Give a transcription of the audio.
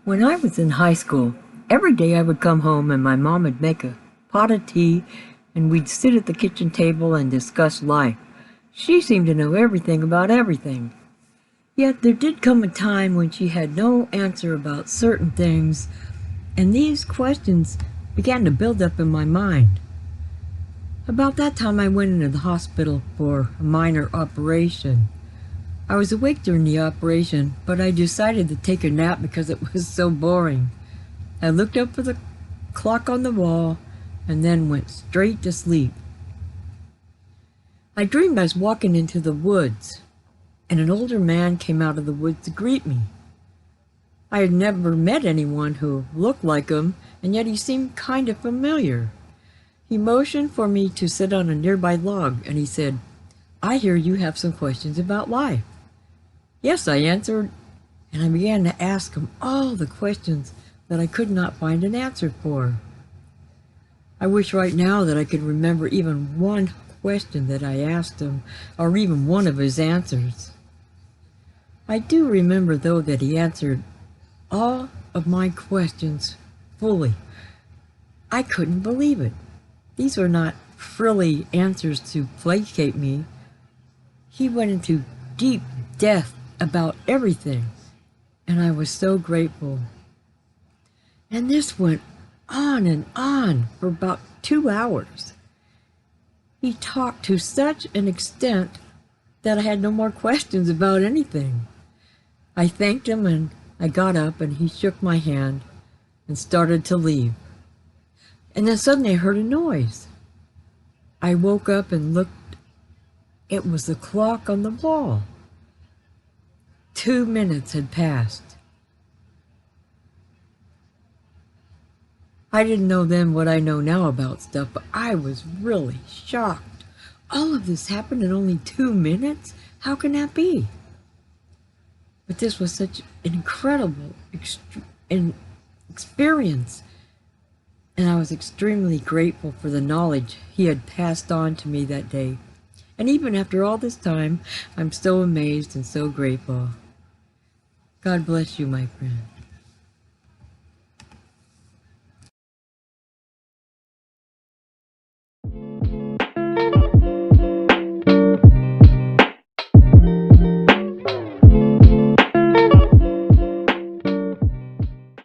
When I was in high school, every day I would come home and my mom would make a pot of tea and we'd sit at the kitchen table and discuss life. She seemed to know everything about everything. Yet there did come a time when she had no answer about certain things, and these questions began to build up in my mind. About that time I went into the hospital for a minor operation. I was awake during the operation, but I decided to take a nap because it was so boring. I looked up at the clock on the wall and then went straight to sleep. I dreamed I was walking into the woods, and an older man came out of the woods to greet me. I had never met anyone who looked like him, and yet he seemed kind of familiar. He motioned for me to sit on a nearby log, and he said, "I hear you have some questions about life." "Yes," I answered, and I began to ask him all the questions that I could not find an answer for. I wish right now that I could remember even one question that I asked him, or even one of his answers. I do remember, though, that he answered all of my questions fully. I couldn't believe it. These were not frilly answers to placate me. He went into deep depth about everything, and I was so grateful. And this went on for about 2 hours. He talked to such an extent that I had no more questions about anything. I thanked him and I got up and he shook my hand and started to leave. And then suddenly I heard a noise. I woke up and looked. It was the clock on the wall. 2 minutes had passed. I didn't know then what I know now about stuff, but I was really shocked. All of this happened in only 2 minutes? How can that be? But this was such an incredible experience, and I was extremely grateful for the knowledge he had passed on to me that day. And even after all this time, I'm so amazed and so grateful. God bless you, my friend.